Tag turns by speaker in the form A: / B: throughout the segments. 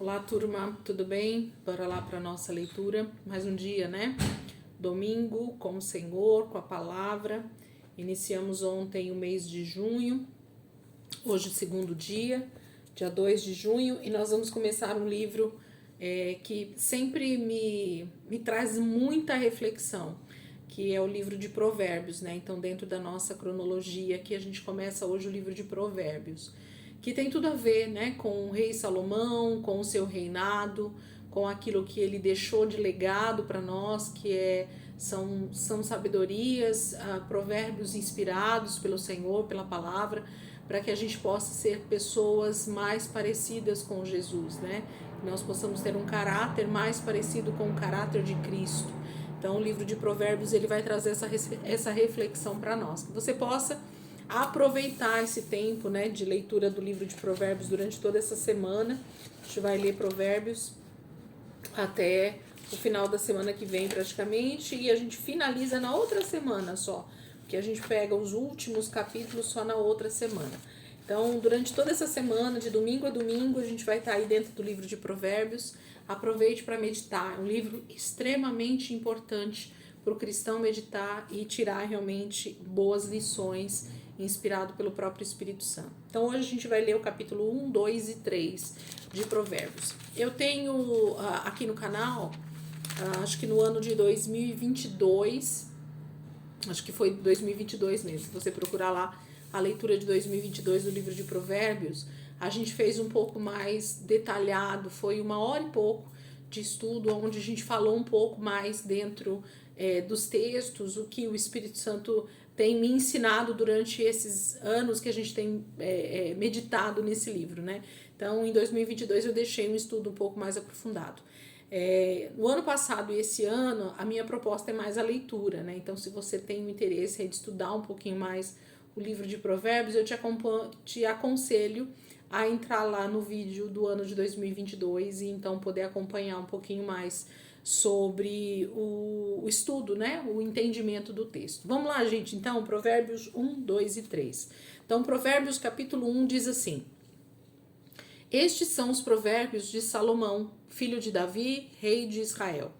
A: Olá, turma, tudo bem? Bora lá para nossa leitura. Mais um dia, né? Domingo com o Senhor, com a palavra. Iniciamos ontem o mês de junho, hoje o segundo dia, dia 2 de junho, e nós vamos começar um livro que sempre me traz muita reflexão, que é o livro de Provérbios, né? Então, dentro da nossa cronologia, aqui a gente começa hoje o livro de Provérbios, que tem tudo a ver, né, com o rei Salomão, com o seu reinado, com aquilo que ele deixou de legado para nós, são sabedorias, provérbios inspirados pelo Senhor, pela palavra, para que a gente possa ser pessoas mais parecidas com Jesus, né? Que nós possamos ter um caráter mais parecido com o caráter de Cristo. Então, o livro de Provérbios ele vai trazer essa reflexão para nós, que você possa aproveitar esse tempo, né, de leitura do livro de Provérbios durante toda essa semana. A gente vai ler Provérbios até o final da semana que vem praticamente, e a gente finaliza na outra semana só, porque a gente pega os últimos capítulos só na outra semana. Então, durante toda essa semana, de domingo a domingo, a gente vai estar aí dentro do livro de Provérbios. Aproveite para meditar, é um livro extremamente importante para o cristão meditar e tirar realmente boas lições, inspirado pelo próprio Espírito Santo. Então hoje a gente vai ler o capítulo 1, 2 e 3 de Provérbios. Eu tenho aqui no canal, acho que no ano de 2022, acho que foi 2022 mesmo, se você procurar lá a leitura de 2022 do livro de Provérbios, a gente fez um pouco mais detalhado, foi 1 hora e pouco de estudo, onde a gente falou um pouco mais dentro dos textos, o que o Espírito Santo tem me ensinado durante esses anos que a gente tem meditado nesse livro, né? Então, em 2022 eu deixei um estudo um pouco mais aprofundado. No ano passado e esse ano, a minha proposta é mais a leitura, né? Então, se você tem o interesse de estudar um pouquinho mais o livro de Provérbios, eu te aconselho a entrar lá no vídeo do ano de 2022 e então poder acompanhar um pouquinho mais sobre o estudo, né? O entendimento do texto. Vamos lá, gente, então, Provérbios 1, 2 e 3. Então, Provérbios capítulo 1 diz assim: Estes são os provérbios de Salomão, filho de Davi, rei de Israel.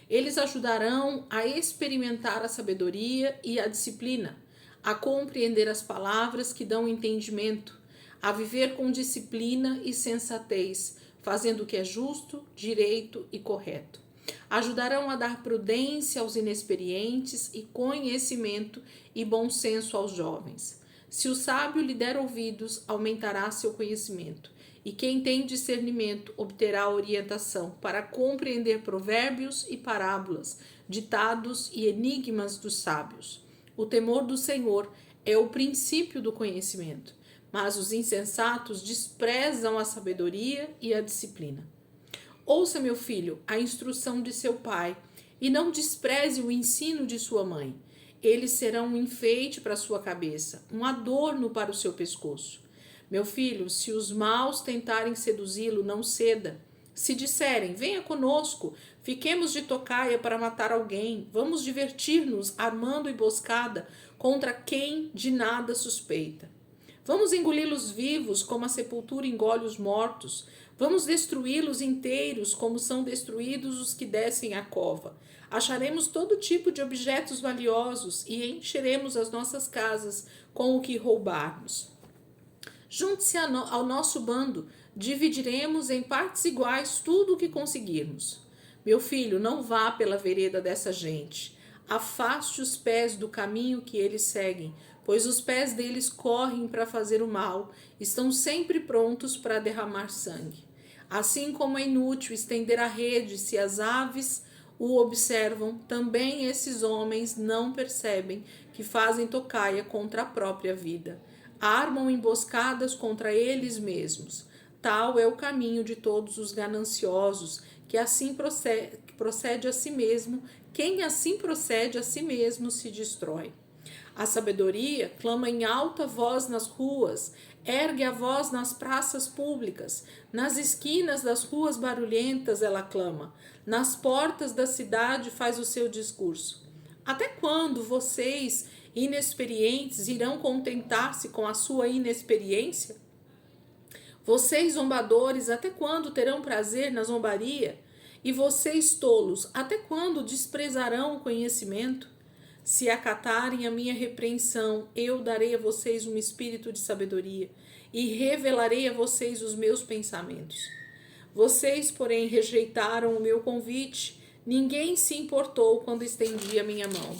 A: Eles ajudarão a experimentar a sabedoria e a disciplina, a compreender as palavras que dão entendimento, a viver com disciplina e sensatez, fazendo o que é justo, direito e correto. Ajudarão a dar prudência aos inexperientes e conhecimento e bom senso aos jovens. Se o sábio lhe der ouvidos, aumentará seu conhecimento, e quem tem discernimento obterá orientação para compreender provérbios e parábolas, ditados e enigmas dos sábios. O temor do Senhor é o princípio do conhecimento, mas os insensatos desprezam a sabedoria e a disciplina. Ouça, meu filho, a instrução de seu pai, e não despreze o ensino de sua mãe. Eles serão um enfeite para sua cabeça, um adorno para o seu pescoço. Meu filho, se os maus tentarem seduzi-lo, não ceda. Se disserem, venha conosco, fiquemos de tocaia para matar alguém, vamos divertir-nos armando emboscada contra quem de nada suspeita. Vamos engoli-los vivos como a sepultura engole os mortos. Vamos destruí-los inteiros como são destruídos os que descem à cova. Acharemos todo tipo de objetos valiosos e encheremos as nossas casas com o que roubarmos. Junte-se ao nosso bando, dividiremos em partes iguais tudo o que conseguirmos. Meu filho, não vá pela vereda dessa gente. Afaste os pés do caminho que eles seguem, pois os pés deles correm para fazer o mal, estão sempre prontos para derramar sangue. Assim como é inútil estender a rede se as aves o observam, também esses homens não percebem que fazem tocaia contra a própria vida. Armam emboscadas contra eles mesmos. Tal é o caminho de todos os gananciosos, que assim procede a si mesmo. Quem assim procede a si mesmo se destrói. A sabedoria clama em alta voz nas ruas, ergue a voz nas praças públicas, nas esquinas das ruas barulhentas ela clama, nas portas da cidade faz o seu discurso. Até quando vocês, inexperientes, irão contentar-se com a sua inexperiência? Vocês zombadores, até quando terão prazer na zombaria? E vocês tolos, até quando desprezarão o conhecimento? Se acatarem a minha repreensão, eu darei a vocês um espírito de sabedoria e revelarei a vocês os meus pensamentos. Vocês, porém, rejeitaram o meu convite. Ninguém se importou quando estendi a minha mão.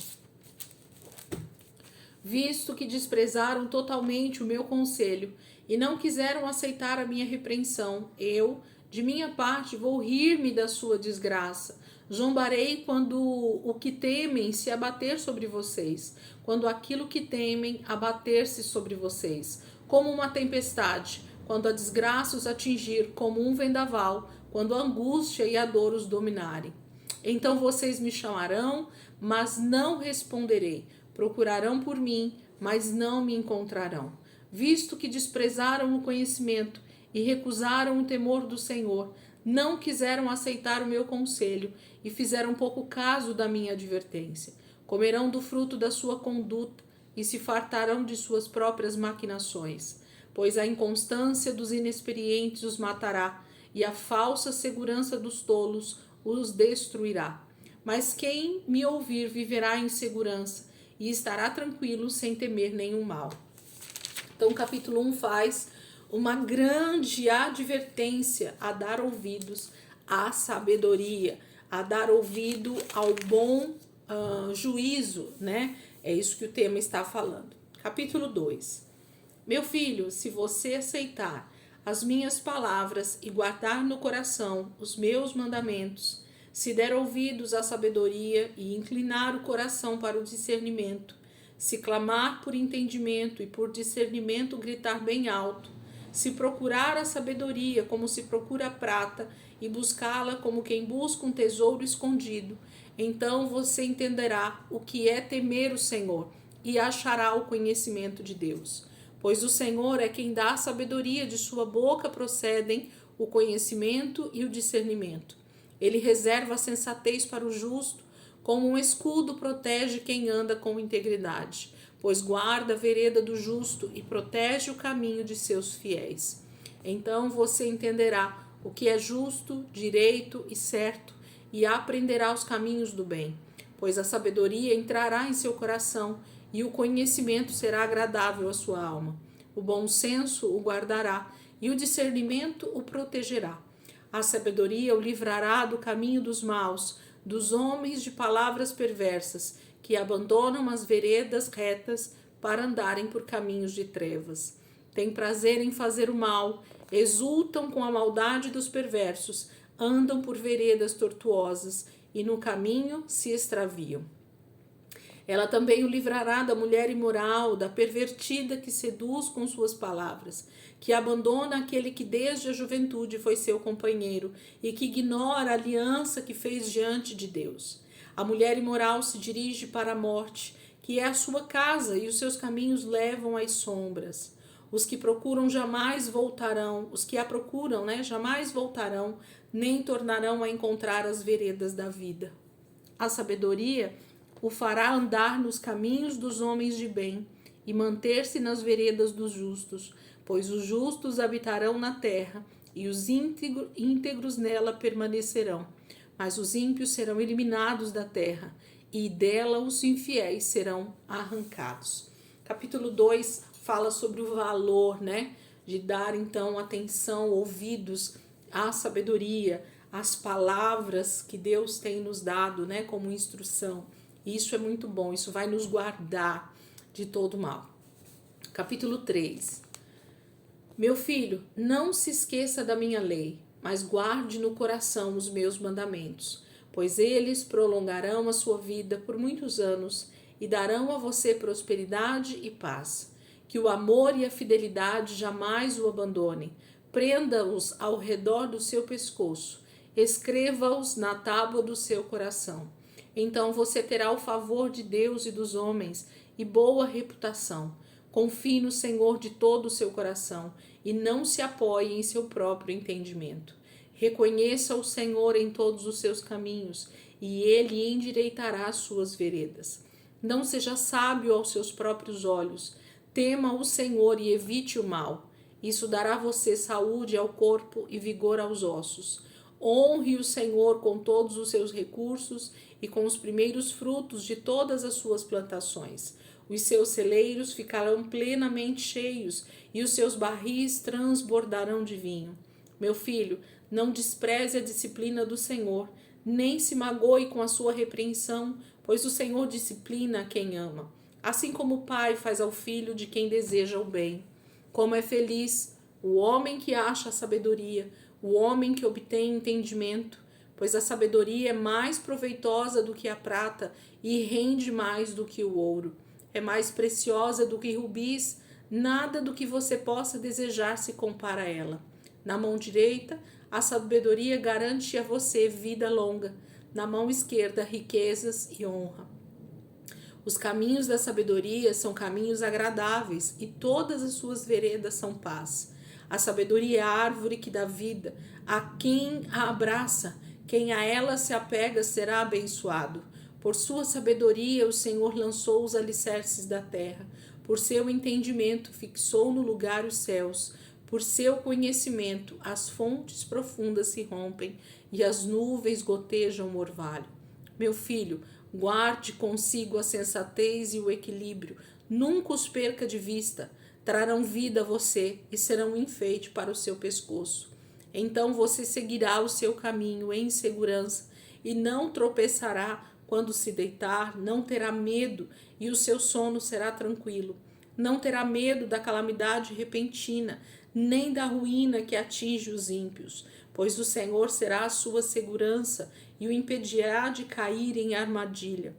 A: Visto que desprezaram totalmente o meu conselho e não quiseram aceitar a minha repreensão, eu, de minha parte, vou rir-me da sua desgraça. Zombarei quando o que temem se abater sobre vocês, quando aquilo que temem abater-se sobre vocês, como uma tempestade, quando a desgraça os atingir como um vendaval, quando a angústia e a dor os dominarem. Então vocês me chamarão, mas não responderei. Procurarão por mim, mas não me encontrarão. Visto que desprezaram o conhecimento e recusaram o temor do Senhor, não quiseram aceitar o meu conselho e fizeram pouco caso da minha advertência. Comerão do fruto da sua conduta e se fartarão de suas próprias maquinações, pois a inconstância dos inexperientes os matará e a falsa segurança dos tolos os destruirá. Mas quem me ouvir viverá em segurança e estará tranquilo sem temer nenhum mal. Então, o capítulo 1 faz uma grande advertência a dar ouvidos à sabedoria, a dar ouvido ao bom juízo, né? É isso que o tema está falando. Capítulo 2. Meu filho, se você aceitar as minhas palavras e guardar no coração os meus mandamentos, se der ouvidos à sabedoria e inclinar o coração para o discernimento, se clamar por entendimento e por discernimento gritar bem alto, se procurar a sabedoria como se procura a prata e buscá-la como quem busca um tesouro escondido, então você entenderá o que é temer o Senhor e achará o conhecimento de Deus. Pois o Senhor é quem dá a sabedoria, de sua boca procedem o conhecimento e o discernimento. Ele reserva a sensatez para o justo, como um escudo protege quem anda com integridade, pois guarda a vereda do justo e protege o caminho de seus fiéis. Então você entenderá o que é justo, direito e certo, e aprenderá os caminhos do bem, pois a sabedoria entrará em seu coração e o conhecimento será agradável à sua alma. O bom senso o guardará e o discernimento o protegerá. A sabedoria o livrará do caminho dos maus, dos homens de palavras perversas, que abandonam as veredas retas para andarem por caminhos de trevas. Têm prazer em fazer o mal, exultam com a maldade dos perversos, andam por veredas tortuosas e no caminho se extraviam. Ela também o livrará da mulher imoral, da pervertida que seduz com suas palavras, que abandona aquele que desde a juventude foi seu companheiro e que ignora a aliança que fez diante de Deus. A mulher imoral se dirige para a morte, que é a sua casa, e os seus caminhos levam às sombras. Os que procuram jamais voltarão, os que a procuram, jamais voltarão, nem tornarão a encontrar as veredas da vida. A sabedoria o fará andar nos caminhos dos homens de bem e manter-se nas veredas dos justos, pois os justos habitarão na terra e os íntegros nela permanecerão. Mas os ímpios serão eliminados da terra e dela os infiéis serão arrancados. Capítulo 2 fala sobre o valor, de dar então atenção, ouvidos à sabedoria, às palavras que Deus tem nos dado, como instrução. Isso é muito bom, isso vai nos guardar de todo mal. Capítulo 3. Meu filho, não se esqueça da minha lei, mas guarde no coração os meus mandamentos, pois eles prolongarão a sua vida por muitos anos e darão a você prosperidade e paz. Que o amor e a fidelidade jamais o abandonem. Prenda-os ao redor do seu pescoço, escreva-os na tábua do seu coração. Então você terá o favor de Deus e dos homens e boa reputação. Confie no Senhor de todo o seu coração e não se apoie em seu próprio entendimento. Reconheça o Senhor em todos os seus caminhos e ele endireitará as suas veredas. Não seja sábio aos seus próprios olhos. Tema o Senhor e evite o mal. Isso dará a você saúde ao corpo e vigor aos ossos. Honre o Senhor com todos os seus recursos e com os primeiros frutos de todas as suas plantações. Os seus celeiros ficarão plenamente cheios e os seus barris transbordarão de vinho. Meu filho, não despreze a disciplina do Senhor, nem se magoe com a sua repreensão, pois o Senhor disciplina a quem ama, assim como o pai faz ao filho de quem deseja o bem. Como é feliz o homem que acha a sabedoria, o homem que obtém entendimento, pois a sabedoria é mais proveitosa do que a prata e rende mais do que o ouro. É mais preciosa do que rubis, nada do que você possa desejar se compara a ela. Na mão direita, a sabedoria garante a você vida longa, na mão esquerda, riquezas e honra. Os caminhos da sabedoria são caminhos agradáveis e todas as suas veredas são paz. A sabedoria é a árvore que dá vida. A quem a abraça, quem a ela se apega será abençoado. Por sua sabedoria, o Senhor lançou os alicerces da terra. Por seu entendimento, fixou no lugar os céus. Por seu conhecimento, as fontes profundas se rompem e as nuvens gotejam o orvalho. Meu filho, guarde consigo a sensatez e o equilíbrio. Nunca os perca de vista. Trarão vida a você e serão um enfeite para o seu pescoço. Então você seguirá o seu caminho em segurança e não tropeçará quando se deitar, não terá medo e o seu sono será tranquilo. Não terá medo da calamidade repentina, nem da ruína que atinge os ímpios, pois o Senhor será a sua segurança e o impedirá de cair em armadilha.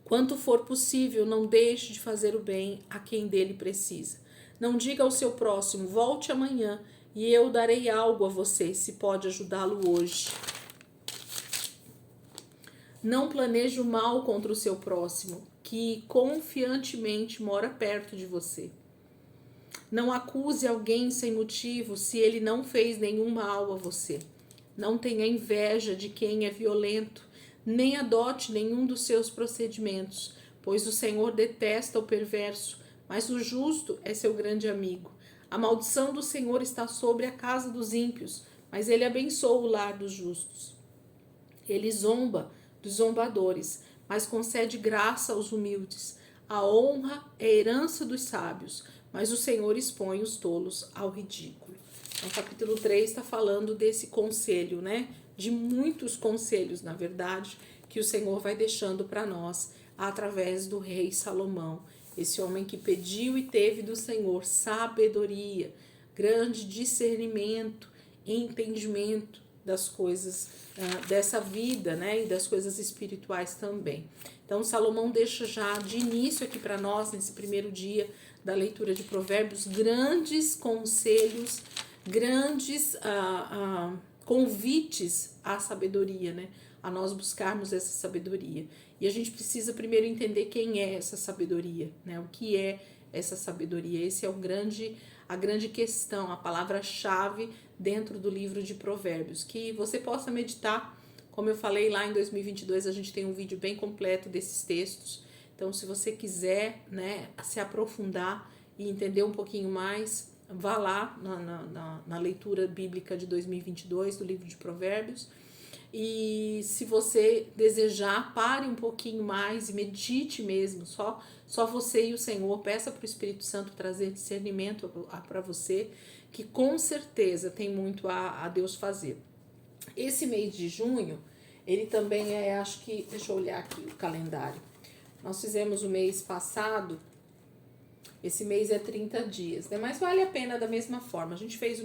A: Quanto for possível, não deixe de fazer o bem a quem dele precisa. Não diga ao seu próximo, volte amanhã e eu darei algo a você, se pode ajudá-lo hoje. Não planeje o mal contra o seu próximo, que confiantemente mora perto de você. Não acuse alguém sem motivo se ele não fez nenhum mal a você. Não tenha inveja de quem é violento, nem adote nenhum dos seus procedimentos, pois o Senhor detesta o perverso, mas o justo é seu grande amigo. A maldição do Senhor está sobre a casa dos ímpios, mas ele abençoa o lar dos justos. Ele zomba dos zombadores, mas concede graça aos humildes. A honra é herança dos sábios, mas o Senhor expõe os tolos ao ridículo. O capítulo 3 está falando desse conselho, né? De muitos conselhos, na verdade, que o Senhor vai deixando para nós através do rei Salomão. Esse homem que pediu e teve do Senhor sabedoria, grande discernimento, entendimento das coisas dessa vida, né? E das coisas espirituais também. Então, Salomão deixa já de início aqui para nós, nesse primeiro dia da leitura de Provérbios, grandes conselhos, grandes convites à sabedoria, né? A nós buscarmos essa sabedoria. E a gente precisa primeiro entender quem é essa sabedoria, né? O que é essa sabedoria? Esse é a grande questão, a palavra-chave dentro do livro de Provérbios. Que você possa meditar. Como eu falei lá em 2022, a gente tem um vídeo bem completo desses textos. Então, se você quiser, né, se aprofundar e entender um pouquinho mais, vá lá na leitura bíblica de 2022 do livro de Provérbios. E se você desejar, pare um pouquinho mais e medite mesmo, só você e o Senhor. Peça para o Espírito Santo trazer discernimento para você, que com certeza tem muito a Deus fazer. Esse mês de junho, ele também acho que, deixa eu olhar aqui o calendário. Nós fizemos o mês passado, esse mês é 30 dias, né? Mas vale a pena da mesma forma. A gente fez o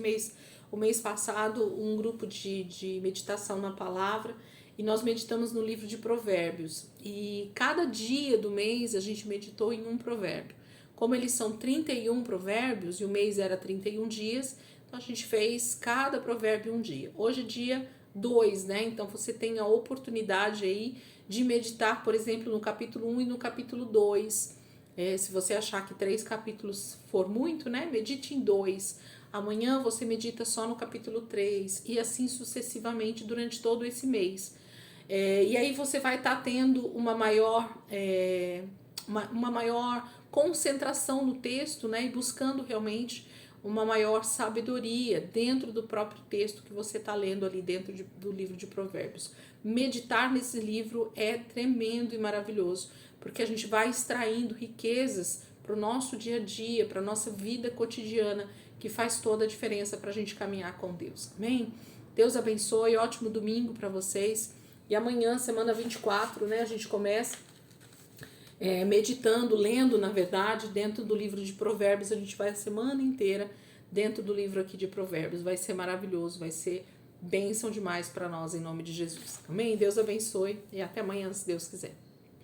A: mês passado um grupo de meditação na palavra e nós meditamos no livro de Provérbios. E cada dia do mês a gente meditou em um provérbio. Como eles são 31 provérbios e o mês era 31 dias, então a gente fez cada provérbio um dia. Hoje é dia 2, né? Então você tem a oportunidade aí de meditar, por exemplo, no capítulo 1 e no capítulo 2. Se você achar que 3 capítulos for muito, né? Medite em 2. Amanhã você medita só no capítulo 3 e assim sucessivamente durante todo esse mês. E aí você vai estar tendo uma maior concentração no texto, né? E buscando realmente uma maior sabedoria dentro do próprio texto que você está lendo ali dentro do livro de Provérbios. Meditar nesse livro é tremendo e maravilhoso, porque a gente vai extraindo riquezas para o nosso dia a dia, para a nossa vida cotidiana, que faz toda a diferença para a gente caminhar com Deus. Amém? Deus abençoe, ótimo domingo para vocês. E amanhã, semana 24, né, a gente começa meditando, lendo, na verdade, dentro do livro de Provérbios. A gente vai a semana inteira dentro do livro aqui de Provérbios. Vai ser maravilhoso, vai ser bênção demais para nós, em nome de Jesus. Amém? Deus abençoe e até amanhã, se Deus quiser.